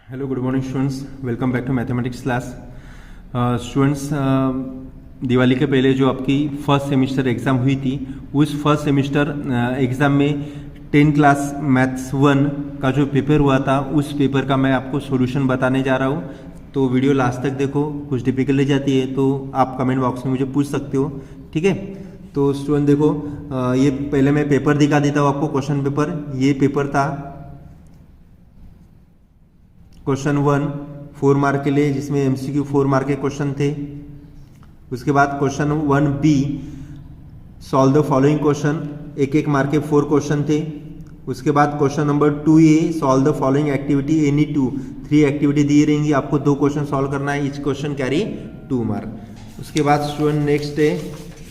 Hello good morning students, welcome back to mathematics class. Students, Diwali के पहले जो आपकी फर्स्ट सेमिस्टर एग्ज़ाम हुई थी, उस फर्स्ट सेमिस्टर एग्ज़ाम में 10 क्लास मैथ्स 1 का जो पेपर हुआ था, उस पेपर का मैं आपको सॉल्यूशन बताने जा रहा हूँ। तो वीडियो लास्ट तक देखो, कुछ डिफिकल्टी जाती है तो आप कमेंट बॉक्स में मुझे पूछ सकते हो, ठीक है। तो स्टूडेंट देखो, ये पहले मैं पेपर दिखा देता हूँ आपको, क्वेश्चन पेपर। ये पेपर था क्वेश्चन 1 4 मार्क के लिए, जिसमें एमसीक्यू 4 मार्क के क्वेश्चन थे। उसके बाद question 1B, solve the following question, एक एक मार्क के 4 क्वेश्चन थे। उसके बाद question number 2A, solve the following activity any 2, 3 activity दी रहेंगी, आपको 2 क्वेश्चन सॉल्व करना है, ईच क्वेश्चन कैरी 2 मार्क। उसके बाद स्टूडेंट नेक्स्ट है,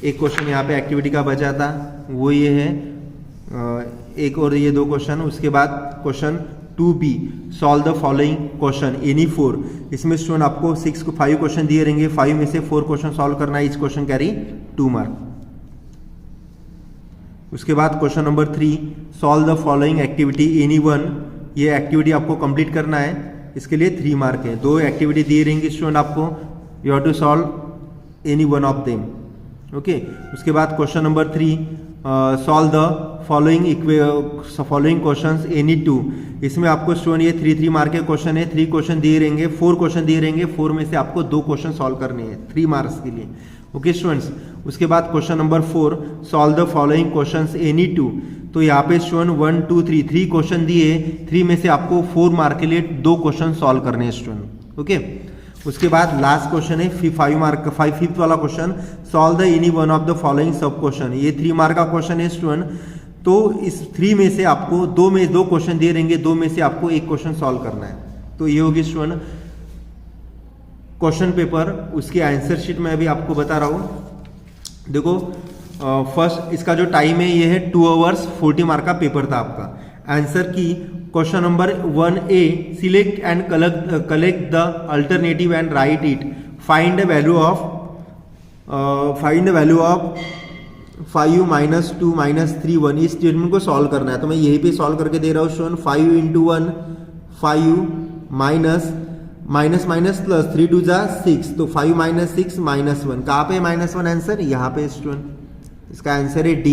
एक क्वेश्चन यहाँ पे एक्टिविटी का बचा था, वो ये है, एक और ये 2 क्वेश्चन। उसके बाद question 2B, solve the following question any 4, इसमें स्टूडेंट आपको 5 क्वेश्चन दिए रहेंगे, 5 में से 4 क्वेश्चन सॉल्व करना है, ईच क्वेश्चन कैरी 2 मार्क। उसके बाद question number 3, solve the following activity any 1, ये एक्टिविटी आपको कंप्लीट करना है, इसके लिए 3 मार्क है। 2 एक्टिविटी दिए रहेंगी स्टूडेंट आपको, you have to solve any one of them, okay. उसके बाद question number 3, solve the following questions any 2, इसमें आपको स्टूडेंट ये 3 मार्क के क्वेश्चन है, 3 क्वेश्चन दिए रहेंगे, 4 क्वेश्चन दिए रहेंगे, 4 में से आपको 2 क्वेश्चन सॉल्व करने हैं 3 मार्क्स के लिए, ओके स्टूडेंट्स। उसके बाद question number 4, solve the following questions any 2, तो यहाँ पे स्टूडेंट 1 2 3 क्वेश्चन दिए, 3 में से आपको 4 मार्क के लिए 2 क्वेश्चन सॉल्व करने हैं स्टूडेंट, ओके। उसके बाद लास्ट क्वेश्चन है 5 मार्क का, 5th वाला question, solve the any one of the following सब क्वेश्चन, ये 3 मार्क का क्वेश्चन है स्टूडेंट। तो इस 3 में से आपको 2 क्वेश्चन दिए रहेंगे, 2 में से आपको 1 क्वेश्चन सॉल्व करना है। तो ये होगी स्टूडेंट क्वेश्चन पेपर। उसकी आंसर शीट मैं अभी आपको बता रहा हूँ। देखो, फर्स्ट इसका जो टाइम है ये है 2 आवर्स 40 मार्क का पेपर था आपका। आंसर की question number 1A, select and collect the alternative and right it, find the value of 5 - 2 - 3 1, इस स्टेटमेंट को सॉल्व करना है। तो मैं यहीं पे सॉल्व करके दे रहा हूँ स्टूडेंट। 5 × 1 5 माइनस प्लस 3 2 जा 6, तो 5 - 6 -1, कहाँ पे -1 आंसर, यहाँ पे स्टूडेंट, इसका आंसर है D।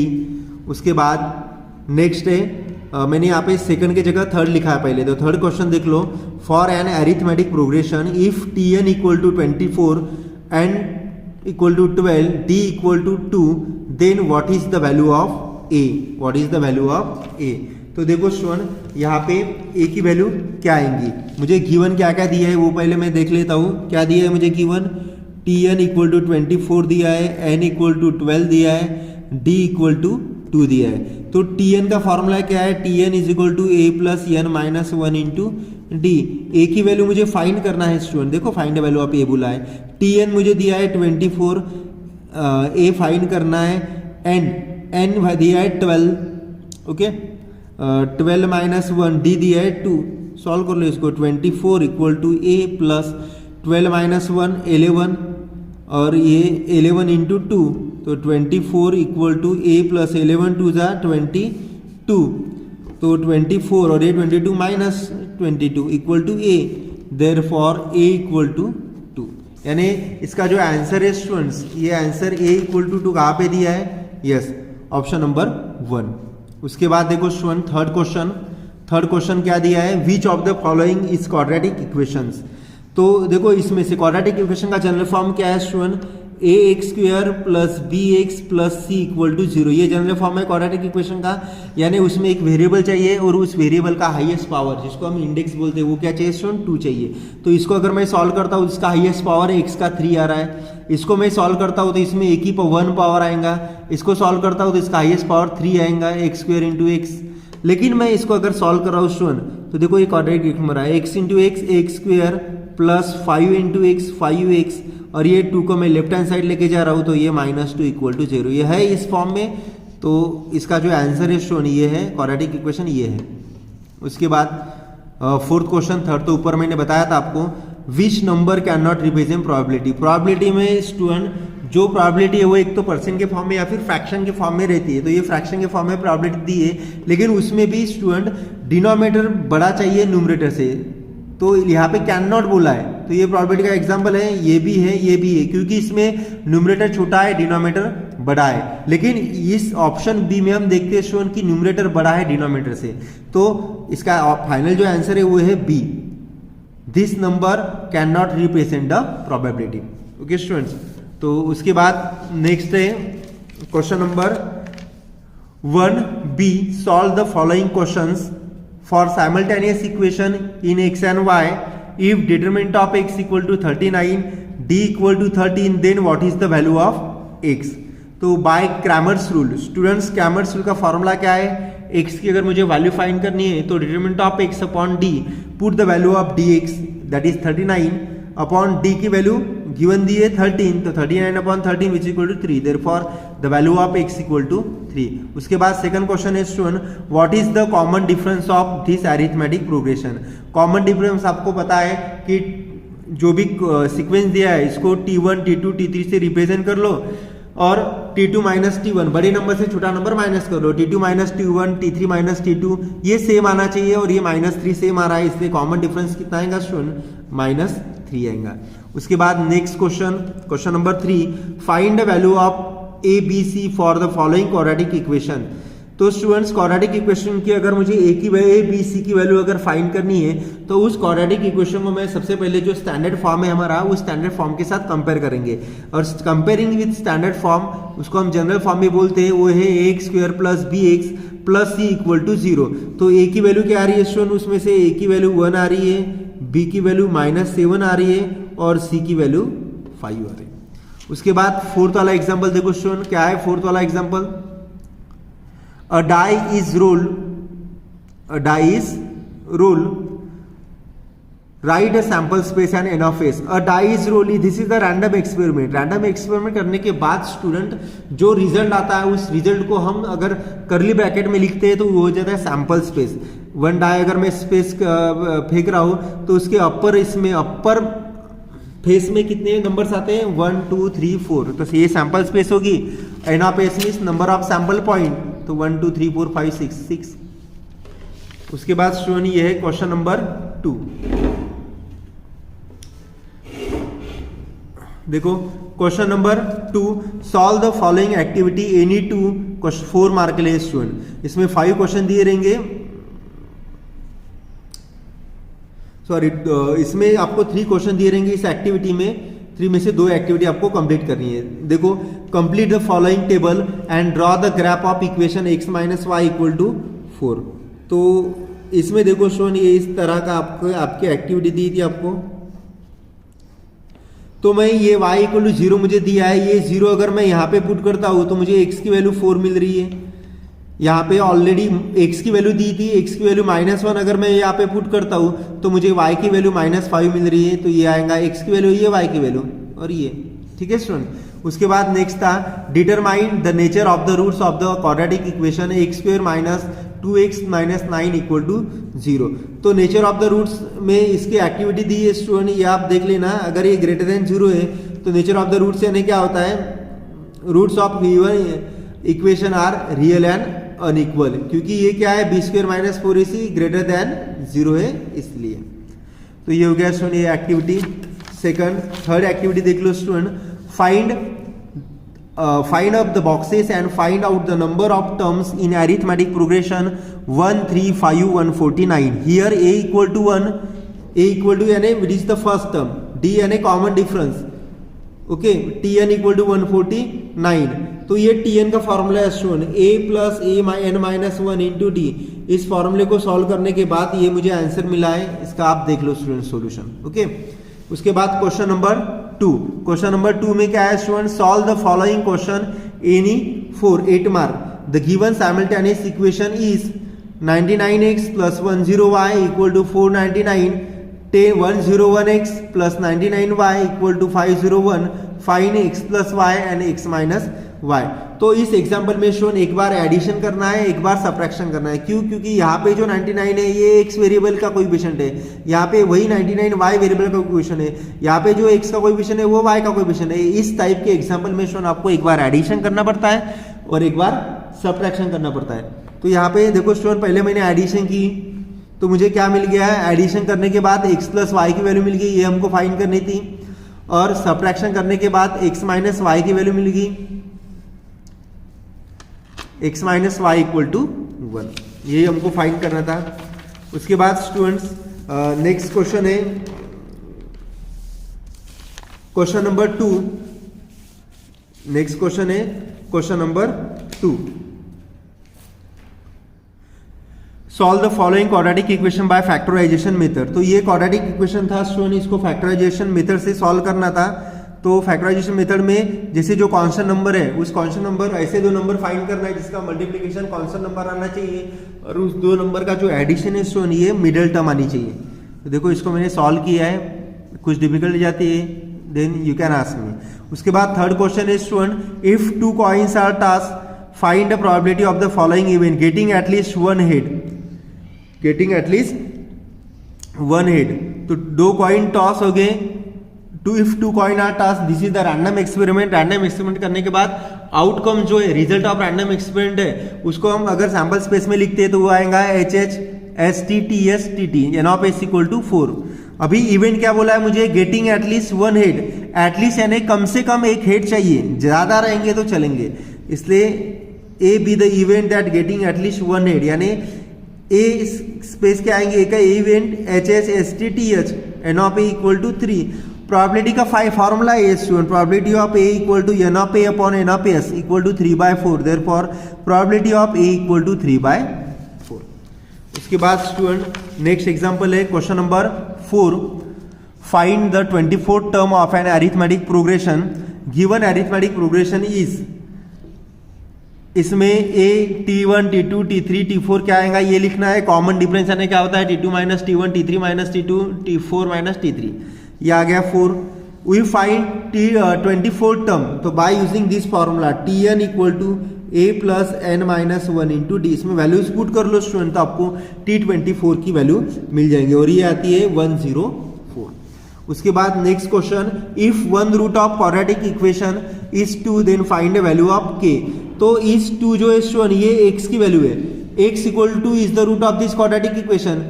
उसके बाद नेक्स्ट है, मैंने यहाँ पे सेकंड की जगह थर्ड लिखा है पहले, तो थर्ड क्वेश्चन देख लो। For an arithmetic progression if Tn = 24 and equal to 12, D = 2, then what is the value of A? What is the value of A? तो देखो स्टूडेंट, यहाँ पे A की वैल्यू क्या आएंगी, मुझे गिवन क्या क्या दिया है वो पहले मैं देख लेता हूँ। क्या दिया है मुझे गिवन, Tn = 24 दिया है, N = 12 दिया है, D = 2 दिया है। तो Tn का फॉर्मूला क्या है, Tn = A + n - 1 × D। A की वैल्यू मुझे फाइंड करना है स्टूडेंट, देखो find the value of A बोला है, Tn मुझे दिया है 24, A फाइंड करना है, N दिया है 12, ओके, 12 - 1, D दिया है 2, सॉल्व कर लो इसको। 24 = A + 12 - 1 11, और ये 11 × 2, तो 24 = A + 11 2 जा 22, तो 24 और ये 22 - 22 = A, देयरफॉर A = 2, यानी इसका जो आंसर है स्टूडेंट्स, ये आंसर A = 2 कहाँ पे दिया है, यस, ऑप्शन नंबर 1। उसके बाद देखो स्टूडेंट थर्ड क्वेश्चन क्या दिया है, which of the following is quadratic equations. तो देखो इसमें से क्वाड्रेटिक इक्वेशन का जनरल फॉर्म क्या है स्टूडेंट, ax² + bx + c = 0, ये जनरल फॉर्म है क्वाड्रेटिक इक्वेशन का। यानी उसमें एक वेरिएबल चाहिए और उस वेरिएबल का हाईएस्ट पावर, जिसको हम इंडेक्स बोलते हैं, वो क्या चाहिए स्टूडेंट, 2 चाहिए। तो इसको अगर मैं सॉल्व करता हूँ, इसका हाईएस्ट पावर है x का 3 आ रहा है, इसको मैं सॉल्व करता हूँ तो इसमें a की 1 पावर आएगा, इसको सॉल्व करता हूँ तो इसका हाईएस्ट पावर 3 आएगा, x² × x। लेकिन मैं इसको अगर सॉल्व कर रहा हूँ स्टूडेंट, तो देखो ये क्वाड्रेटिक इक्वेशन बन रहा है, x × x x² + 5 × x 5x, और ये 2 को मैं लेफ्ट हैंड साइड लेके जा रहा हूँ, तो ये -2 = 0, ये है इस फॉर्म में। तो इसका जो आंसर है स्टूडेंट ये है, क्वाड्रेटिक इक्वेशन ये है। उसके बाद फोर्थ क्वेश्चन, थर्ड तो ऊपर मैंने बताया था आपको, which number can not represent probability. Probability में स्टूडेंट जो प्रोबेबिलिटी है वो एक तो परसेंट के फॉर्म में या फिर फ्रैक्शन के फॉर्म में रहती है, तो ये फ्रैक्शन के फॉर्म में प्रोबेबिलिटी दी है, लेकिन उसमें भी स्टूडेंट डिनोमिनेटर बड़ा चाहिए न्यूमरेटर से, तो यहाँ पे कैन नॉट बोला है, तो ये प्रोबेबिलिटी का एग्जांपल है, ये भी है, ये भी है, क्योंकि इसमें न्यूमरेटर छोटा है, डिनोमिनेटर बड़ा है। लेकिन इस ऑप्शन बी में हम देखते हैं स्टूडेंट की न्यूमरेटर बड़ा है डिनोमिनेटर से, तो इसका फाइनल जो आंसर है वो है B, this number can not represent the probability. Okay students, तो उसके बाद नेक्स्ट है question number 1b, solve the following questions for simultaneous equation in x and y. If determinant of x equal to 39, d equal to 13, then what is the value of x? तो by Cramer's rule, students Cramer's rule का formula क्या है, x की अगर मुझे value find करनी है तो determinant of x upon d, put the value of dx that is 39 upon d की वैल्यू गिवन दी है 13, तो 39 upon 13 which equal to 3, therefore the value of x equal to 3। उसके बाद सेकंड क्वेश्चन है student, what is the common difference of this arithmetic progression. Common difference आपको पता है कि जो भी सीक्वेंस दिया है इसको t1 t2 t3 से रिप्रेजेंट कर लो और t2 माइनस t1 बड़े नंबर से छोटा नंबर माइनस कर लो, t2 minus t1 t3 minus t2 ये सेम आना चाहिए और ये -3 सेम आ रहा है, इसलिए कॉमन डिफरेंस कितना आएगा स्टूडेंट, -3 आएगा। उसके बाद next question, question number 3, find the value of A B C for the following quadratic equation. तो स्टूडेंट्स क्वाड्रेटिक इक्वेशन की अगर मुझे ए बी सी की वैल्यू अगर फाइंड करनी है तो उस क्वाड्रेटिक इक्वेशन को मैं सबसे पहले जो स्टैंडर्ड फॉर्म है हमारा उस स्टैंडर्ड फॉर्म के साथ कंपेयर करेंगे, और कंपेयरिंग विद स्टैंडर्ड फॉर्म उसको हम जनरल फॉर्म में बोलते हैं, वो है ax square plus bx plus c equal to 0। तो a की वैल्यू क्या आ रही है स्टूडेंट, उसमें से a की वैल्यू 1 आ रही है, b की वैल्यू -7 आ रही है और c की वैल्यू 5 आ रही है। उसके बाद फोर्थ वाला एग्जांपल देखो स्टूडेंट, क्या है फोर्थ वाला example, a die is rolled, write a sample space and n of S. A die is roll, this is the random experiment. Random experiment करने के बाद स्टूडेंट जो रिजल्ट आता है उस रिजल्ट को हम अगर करली ब्रैकेट में लिखते हैं तो वो हो जाता है सैंपल स्पेस। वन डाई अगर मैं स्पेस फेंक रहा हूं तो उसके अपर, इसमें अपर फेस में कितने नंबर्स आते हैं, 1 2 3 4, तो ये सैंपल स्पेस होगी। N of S means number of sample point, तो 1 2 3 4 5 6। उसके बाद स्टूडेंट ये है क्वेश्चन नंबर 2। देखो question number 2, solve the following activity any two, 4 mark के लिए स्टूडेंट। इसमें 5 क्वेश्चन दिए रहेंगे, सॉरी इसमें आपको 3 क्वेश्चन दिए रहेंगे इस एक्टिविटी में, 3 में से 2 एक्टिविटी आपको कंप्लीट करनी है। देखो, complete the following table and draw the graph of equation x minus y equal to 4। तो इसमें देखो स्टूडेंट ये इस तरह का आपकी एक्टिविटी दी थी आपको, तो मैं ये y इक्वल टू 0 मुझे दिया है, ये 0 अगर मैं यहाँ पे पुट करता हूँ तो मुझे x की वैल्यू 4 मिल रही है। यहाँ पे ऑलरेडी x की वैल्यू दी थी, x की वैल्यू -1 अगर मैं यहाँ पे पुट करता हूँ तो मुझे y की वैल्यू -5 मिल रही है, तो ये आएगा x की वैल्यू, ये y की वैल्यू और ये, ठीक है स्टूडेंट। उसके बाद नेक्स्ट था determine the nature of the roots of the quadratic equation x square minus 2x minus 9 equal to 0। तो नेचर ऑफ द रूट्स में इसकी एक्टिविटी दी है स्टूडेंट, ये आप देख लेना, अगर ये ग्रेटर देन 0 है तो नेचर ऑफ द रूट्स यानी क्या होता है, roots of given equation are real and unequal, क्योंकि ये क्या है b square minus 4ac greater than 0 है इसलिए। तो ये हो गया स्टूडेंट ये एक्टिविटी। थर्ड एक्टिविटी देख लो student, find up the boxes and find out the number of terms in arithmetic progression 1 3 5 149. Here a equal to 1, a equal to यानी which is the first term, d यानी common difference, okay, tn equal to 149। तो ये tn का formula है student, a plus a n minus 1 into D. इस फॉर्मूले को solve करने के बाद ये मुझे आंसर मिला है, इसका आप देख लो स्टूडेंट सोल्यूशन, ओके। उसके बाद क्वेश्चन नंबर 2, क्वेश्चन नंबर 2 में क्या है student, solve the following question any for 8 mark. The given simultaneous equation is 99x plus 10y equal to 499, 101x plus 99y equal to 501, find x plus y and x minus y। तो इस example में shown एक बार addition करना है, एक बार subtraction करना है। क्यों? क्योंकि यहाँ पे जो 99 है ये x वेरिएबल का कोएफिशिएंट है, यहाँ पे वही 99 y वेरिएबल का कोएफिशिएंट है, यहाँ पे जो x का कोएफिशिएंट है वो y का कोएफिशिएंट है। इस टाइप के एग्जाम्पल में शोन आपको एक बार एडिशन करना पड़ता है और एक बार सब्ट्रैक्शन करना पड़ता है। तो यहाँ पे देखो स्टूडेंट, पहले मैंने एडिशन की तो मुझे क्या मिल गया है, एडिशन करने के बाद x प्लस वाई की वैल्यू मिल गई, ये हमको फाइंड करनी थी, और सब्ट्रैक्शन करने के बाद x माइनस वाई की वैल्यू मिल गई, x minus y equal to 1, ये हमको फाइंड करना था। उसके बाद स्टूडेंट्स नेक्स्ट क्वेश्चन है क्वेश्चन नंबर 2। नेक्स्ट क्वेश्चन है question number 2। Solve the following quadratic equation by factorization method. तो ये क्वाड्रेटिक इक्वेशन था स्टूडेंट, इसको फैक्टराइजेशन मेथड से सॉल्व करना था। तो फैक्टराइजेशन मेथड में जैसे जो कांस्टेंट नंबर है उस कांस्टेंट नंबर, ऐसे दो नंबर फाइंड करना है जिसका मल्टीप्लिकेशन कांस्टेंट नंबर आना चाहिए, और उस दो नंबर का जो एडिशन है स्टूडेंट ये मिडिल टर्म आनी चाहिए। तो देखो इसको मैंने सॉल्व किया है, कुछ डिफिकल्ट जाती है, then you can ask me. उसके बाद थर्ड क्वेश्चन है student, if two coins are tossed find the probability of the following event getting at least one head, getting at least one head. तो दो कॉइन टॉस हो गए, if two coin are toss, this is the random experiment. Random experiment करने के बाद outcome जो है, result of random experiment है, उसको हम अगर सैंपल स्पेस में लिखते हैं तो वो आएगा HHSTTSTT n of s equal to 4। अभी इवेंट क्या बोला है मुझे, getting at least one head, at least यानी कम से कम एक हेड चाहिए, ज्यादा रहेंगे तो चलेंगे, इसलिए A be the event that getting at least one head, यानी ए स्पेस के आएंगे, ए का event HHSTTH n of a equal to 3। Probability का फॉर्मूला है student, probability of a equal to n of a upon n of s equal to 3/4, therefore probability of a equal to 3/4। उसके बाद student next example है question number 4। Find the 24th term of an arithmetic progression, given arithmetic progression is, इसमें a t1 t2 t3 t4 क्या आएगा ये लिखना है। Common difference यानी क्या होता है, t2 minus t1 t3 minus t2 t4 minus t3, ये आ गया 4। वी फाइंड 24th टर्म, तो by using this formula tn equal to a plus n minus 1 into d, इसमें वैल्यूज पुट कर लो स्टूडेंट, तो आपको t24 की वैल्यू मिल जाएंगे, और ये आती है 104। उसके बाद next question, if one root of quadratic equation is 2 then find the value of k। तो इस 2 जो है स्टूडेंट ये x की वैल्यू है, x equal to is the root of this quadratic equation,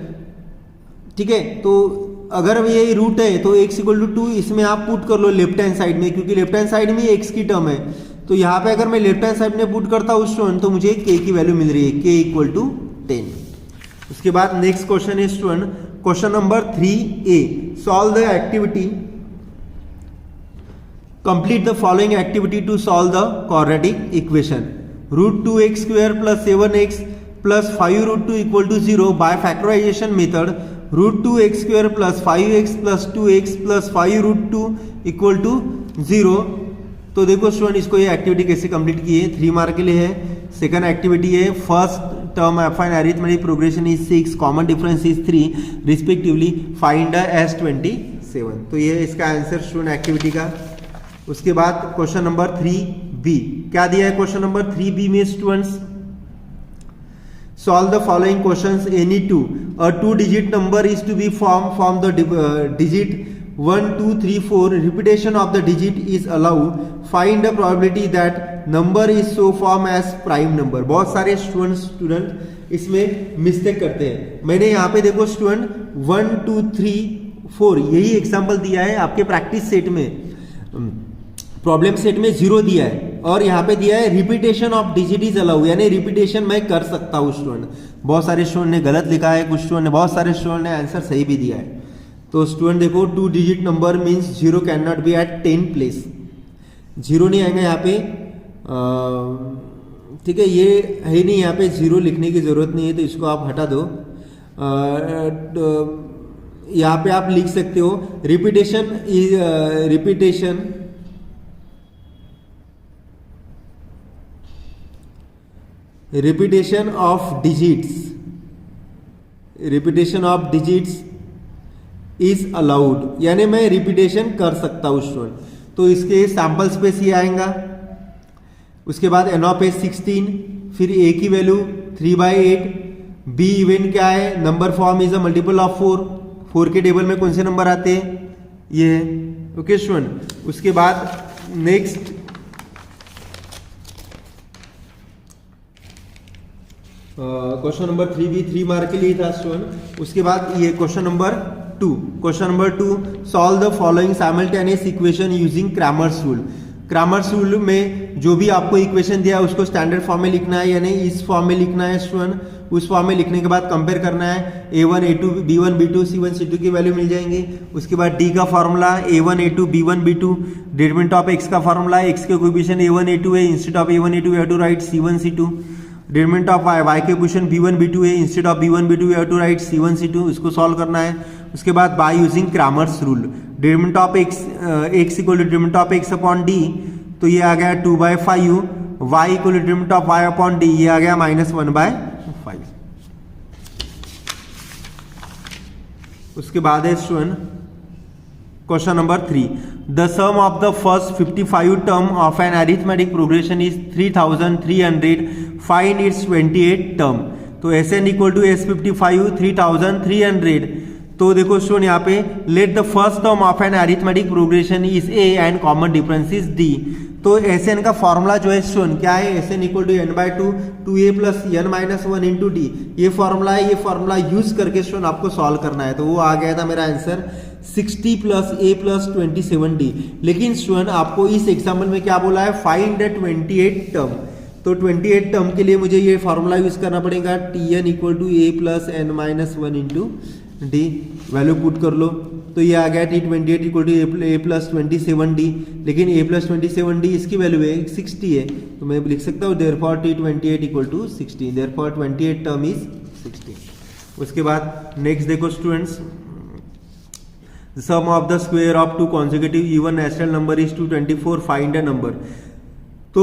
ठीक है। तो अगर ये रूट है तो x इक्वल टू 2 इसमें आप पुट कर लो लेफ्ट हैंड साइड में, क्योंकि लेफ्ट हैंड साइड में x की टर्म है, तो यहाँ पे अगर मैं लेफ्ट हैंड साइड में पुट करता हूँ स्टूडेंट तो मुझे k की वैल्यू मिल रही है, k इक्वल टू 10। उसके बाद नेक्स्ट क्वेश्चन है student question number 3a। Solve the activity, complete the following activity to solve the quadratic equation. √2x square plus 7x plus 5√2 equal to 0 by factorization method, √2x square plus 5x plus 2x plus 5√2 equal to 0। तो देखो student इसको ये activity कैसे complete की है, 3 mark के लिए है। सेकंड एक्टिविटी है, first term of an arithmetic progression is 6, common difference is 3 respectively, find S27। तो ये इसका आंसर स्टूडेंट एक्टिविटी का। उसके बाद क्वेश्चन नंबर 3b, क्या दिया है क्वेश्चन नंबर 3b में students, solve the following questions, any two, a 2-digit number is to be formed from the digit 1 2 3 4, repetition of the digit is allowed, find the probability that number is so formed as prime number। बहुत सारे student इसमें mistake करते हैं। मैंने यहाँ पे देखो student 1 2 3 4 यही एग्जाम्पल दिया है, आपके प्रैक्टिस सेट में प्रॉब्लम सेट में 0 दिया है, और यहाँ पे दिया है repetition of digit is allow, यानी रिपीटेशन मैं कर सकता हूँ स्टूडेंट। बहुत सारे स्टूडेंट ने गलत लिखा है, कुछ स्टूडेंट ने, बहुत सारे स्टूडेंट ने आंसर सही भी दिया है। तो स्टूडेंट देखो 2 digit number means 0 can not be at 10 place, 0 नहीं आएगा यहाँ पे, ठीक है, ये है नहीं यहाँ पे, 0 लिखने की जरूरत नहीं है, तो इसको आप हटा दो। यहाँ पे आप लिख सकते हो repetition is repetition of digits is allowed, यानी मैं रिपीटेशन कर सकता हूं स्टूडेंट। तो इसके सैंपल स्पेस ये आएगा। उसके बाद n ऑफ s 16, फिर a की वैल्यू 3/8, b इवेंट क्या है, number form is a multiple of 4 के टेबल में कौन से नंबर आते हैं, ये ओके स्टूडेंट। उसके बाद नेक्स्ट क्वेश्चन नंबर 3 भी 3 मार्क के लिए था स्टूडेंट। उसके बाद ये question number 2 solve the following simultaneous equation using Cramer's rule. Cramer's rule में जो भी आपको इक्वेशन दिया है उसको स्टैंडर्ड फॉर्म में लिखना है, यानी इस फॉर्म में लिखना है स्टूडेंट। उस फॉर्म में लिखने के बाद कंपेयर करना है, a1 a2 b1 b2 c1 c2 की वैल्यू मिल जाएंगी। उसके बाद d का formula a1 a2 b1 b2, determinant of x का फॉर्मूला x के कोएफिशिएंट a1 a2 है, instead of a1 a2 we have to write c1 c2। Determinant of y के coefficient b1 b2 है, instead of b1 b2 we have to write c1 c2। इसको solve करना है। उसके बाद by using Cramer's rule, determinant of x equal to determinant of x upon d, तो ये आ गया 2/5, y equal to determinant of y upon d, ये आ गया -1/5। उसके बाद है student question number 3, the sum of the first 55 term of an arithmetic progression is 3300, find its 28 term. तो Sn इक्वल टू S55 3300। तो देखो स्टूडेंट यहाँ पे late the first term of an arithmetic progression is a and common difference is d। तो Sn का formula जो है student क्या है, Sn equal to n/2 2a plus n minus 1 into d, ये फॉर्मूला है। ये फॉर्मूला यूज करके स्टूडेंट आपको सॉल्व करना है। तो वो आ गया था मेरा answer 60 plus a plus 27d। लेकिन स्टूडेंट आपको इस एग्जाम्पल में क्या बोला है, फाइंड द 28 टर्म। तो 28 टर्म के लिए मुझे ये फॉर्मूला यूज करना पड़ेगा, Tn equal to a plus n minus 1 into d. Value put कर लो, तो ये आ गया T28 equal to a plus 27d। लेकिन a प्लस 27d इसकी वैल्यू है 60 है, तो मैं लिख सकता हूँ therefore T28 equal to 60, therefore 28 term is 60। उसके बाद नेक्स्ट देखो students, sum of the square of two consecutive even natural number is 224, find a number. तो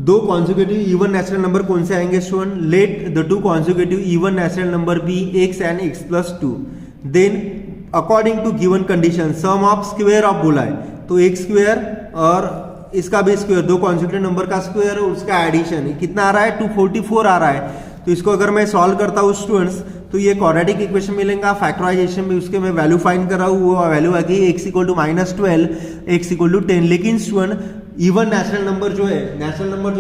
दो कॉन्जिक्यूटिव इवन नेचुरल नंबर कौन से आएंगे student, let the two consecutive even natural number be x and x plus 2, then according to given condition sum of square of बोला है, तो एक square और इसका भी स्क्वायर, दो कॉन्जिक्यूटिव नंबर का स्क्वायर और उसका एडिशन कितना आ रहा है 244 आ रहा है। तो इसको अगर मैं सॉल्व करता हूँ स्टूडेंट्स, तो ये क्वाड्रेटिक इक्वेशन मिलेगा। फैक्टराइजेशन में उसके मैं वैल्यू फाइंड कर रहा हूँ, वो वैल्यू आ गई x equal to -12, x equal to 10। लेकिन स्टूडेंट इवन नेचुरल नंबर जो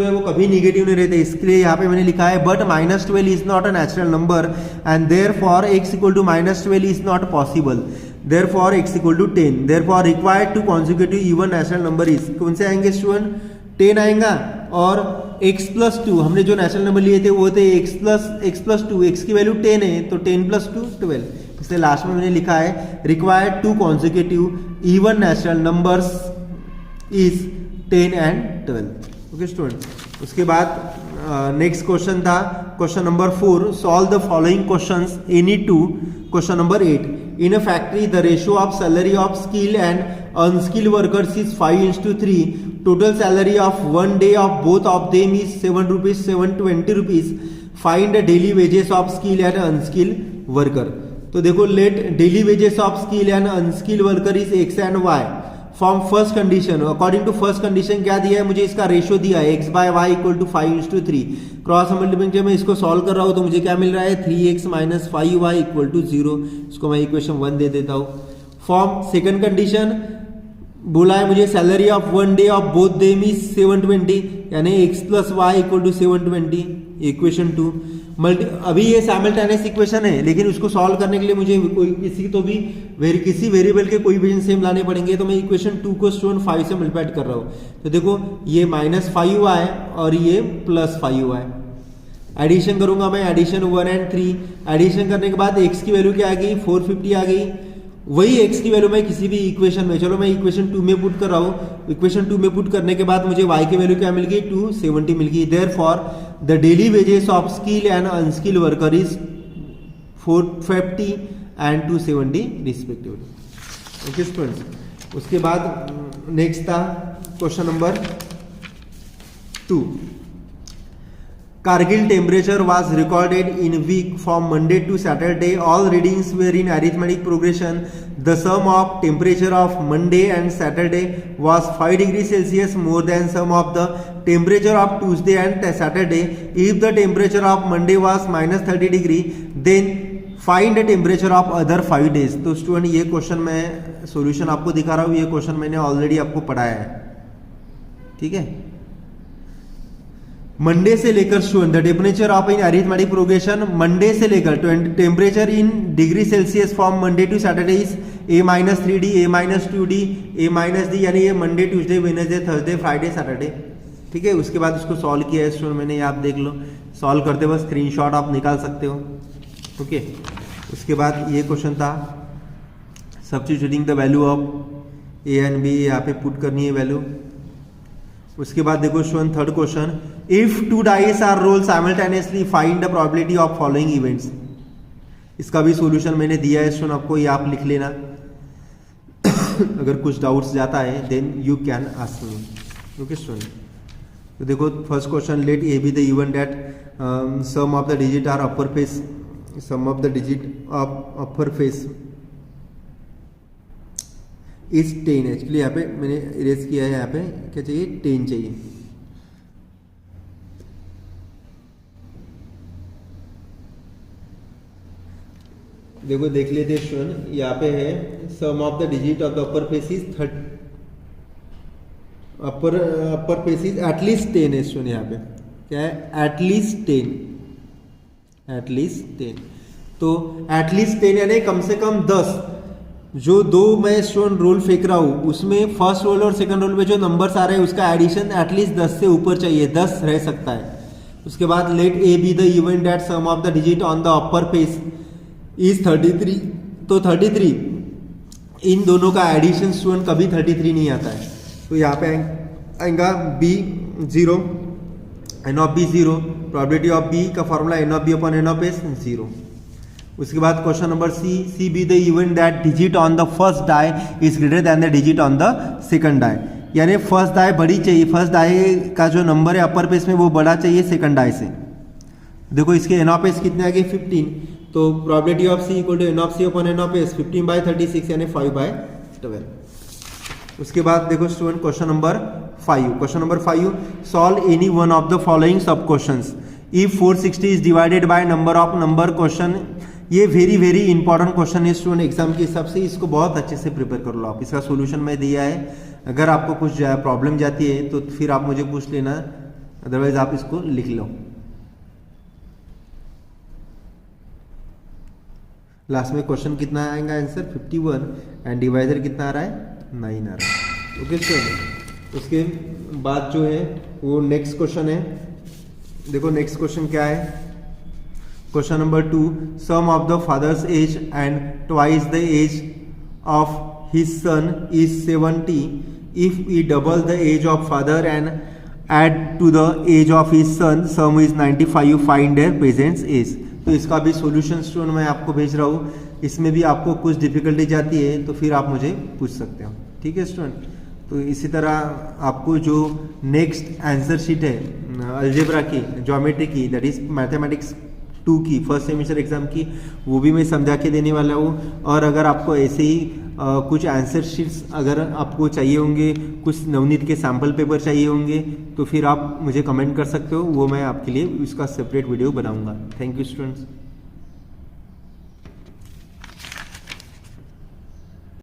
है वो कभी निगेटिव नहीं रहते, इसके लिए यहाँ पे मैंने लिखा है but -12 is not a natural number and therefore x equal to -12 is not possible, therefore x equal to 10, therefore required two consecutive even natural number is, कौन से आएंगे स्टूडेंट 10 आएगा। और x प्लस 2 हमने जो नेचुरल नंबर लिए थे वो थे x प्लस 2, x की वैल्यू 10 है, तो 10 प्लस 2 12, इसलिए लास्ट में मैंने लिखा है required two consecutive even natural numbers is 10 and 12। Okay student. उसके बाद नेक्स्ट क्वेश्चन था question number 4, solve the following questions any two. Question number 8, in a factory the ratio of salary of skill and unskilled workers is 5:3, total salary of one day of both of them is 7 rupees 720 rupees, find the daily wages of skill and unskilled worker. तो देखो let daily wages of skill and unskilled worker is x and y from first condition. According to first condition क्या दिया है मुझे, इसका ratio दिया है x/y equal to 5:3। Cross multiplication में इसको सॉल्व कर रहा हूं तो मुझे क्या मिल रहा है 3x minus 5y equal to 0। इसको मैं इक्वेशन 1 दे देता हूं। फॉर्म सेकंड कंडीशन बोला है मुझे salary of one day of both them is 720, यानी x plus y equal to 720, equation 2। अभी ये साइमल्टेनियस इक्वेशन है, लेकिन उसको सॉल्व करने के लिए मुझे किसी वेरिएबल के कोएफिशिएंट सेम लाने पड़ेंगे। तो मैं इक्वेशन 2 को स्टूडेंट 5 से मल्टीप्लाई कर रहा हूँ। तो देखो ये -5y और ये +5y, एडिशन करूंगा मैं, एडिशन 1 and 3। एडिशन करने के बाद x की वैल्यू क्या आ गई 450 आ गई। वही x की वैल्यू मैं किसी भी इक्वेशन में, चलो मैं इक्वेशन 2 में पुट कर रहा हूँ। इक्वेशन 2 में पुट करने के बाद मुझे y की वैल्यू क्या मिल गई 270 मिल गई। Therefore the daily wages of skill and unskilled worker is 450 and 270 respectively. Okay students. उसके बाद नेक्स्ट था question number 2। Kargil temperature was recorded in week from Monday to Saturday. All readings were in arithmetic progression. The sum of temperature of Monday and Saturday was 5 degrees Celsius more than sum of the temperature of Tuesday and Saturday. If the temperature of Monday was -30 degree, then find the temperature of other 5 days. तो student ये question मैं solution आपको दिखा रहा हूँ। ये question मैंने already आपको पढ़ाया है, ठीक है। मंडे से लेकर student the temperature of in arithmetic progression Monday से लेकर temperature in degree Celsius from Monday to Saturday is A-3D, A-2D, A-D, यानी ये Monday Tuesday Wednesday Thursday Friday Saturday. ठीक है, उसके बाद उसको सॉल्व किया है स्टूडेंट मैंने, आप देख लो, सॉल्व करते वक्त स्क्रीनशॉट आप निकाल सकते हो। ओके, उसके बाद ये क्वेश्चन था substituting the value of A and B, यहाँ पे पुट करनी है वैल्यू। उसके बाद देखो student third question, if 2 dice are roll simultaneously find the probability of following events. इसका भी सॉल्यूशन मैंने दिया है स्टूडेंट आपको, ये आप लिख लेना। अगर कुछ डाउट्स जाता है then you can ask me. Okay student, तो देखो first question, let A be the event that sum of the digit are upper face, sum of the digit of upper face is 10। Actually यहाँ पे मैंने erase किया है, यहाँ पे क्या चाहिए 10 चाहिए। देखो देख लेते स्टूडेंट, यहाँ पे है sum of the digit of the upper face is upper face is at least 10 है स्टूडेंट, यहाँ पे क्या है एटलीस्ट 10, एटलीस्ट 10। तो एटलीस्ट 10 यानी कम से कम 10। जो दो मैं स्टूडेंट रोल फेंक रहा हूँ उसमें फर्स्ट रोल और सेकंड रोल में जो नंबर्स आ रहे हैं उसका एडिशन एटलीस्ट 10 से ऊपर चाहिए, 10 रह सकता है। उसके बाद let A be the event that sum of the digit on the upper face is 33। तो 33 इन दोनों का एडिशन स्टूडेंट कभी 33 नहीं आता है। तो यहाँ पे आएगा B 0, N of B 0, probability of B का formula N of B upon N of S 0। उसके बाद question number C be the event that digit on the first die is greater than the digit on the second die, यानी first die बड़ी चाहिए, first die का जो number है अपर pace में वो बड़ा चाहिए सेकंड डाई से। देखो इसके एन ऑफ एस कितने आ गए 15, तो probability of C equal to n of C upon N of S 15/36 यानी 5/12। उसके बाद देखो student question number 5, solve any one of the following sub questions if 460 is divided by number of number question. ये very very important question है student exam के हिसाब से, इसको बहुत अच्छे से प्रिपेयर कर लो आप। इसका सॉल्यूशन मैं दिया है, अगर आपको कुछ प्रॉब्लम जाती है तो फिर आप मुझे पूछ लेना, अदरवाइज आप इसको लिख लो। लास्ट में क्वेश्चन कितना आएगा आंसर 51 एंड डिवाइजर कितना आ रहा है 9 आ रहा है। ओके स्टूडेंट, उसके बाद जो है वो नेक्स्ट क्वेश्चन है। देखो नेक्स्ट क्वेश्चन क्या है, question number 2, sum of the father's age and twice the age of his son is 70 if we double the age of father and add to the age of his son sum is 95, find their present age. तो इसका भी solution student मैं आपको भेज रहा हूँ, इसमें भी आपको कुछ डिफिकल्टी जाती है तो फिर आप मुझे पूछ सकते हो। ठीक है स्टूडेंट, तो इसी तरह आपको जो नेक्स्ट आंसर शीट है अलजेब्रा की, ज्योमेट्री की, दैट इज मैथमेटिक्स 2 की फर्स्ट सेमेस्टर एग्जाम की, वो भी मैं समझा के देने वाला हूँ। और अगर आपको ऐसे ही कुछ आंसर शीट्स अगर आपको चाहिए होंगे, कुछ नवनीत के सैम्पल पेपर चाहिए होंगे तो फिर आप मुझे कमेंट कर सकते हो, वो मैं आपके लिए उसका सेपरेट वीडियो बनाऊंगा। Thank you students.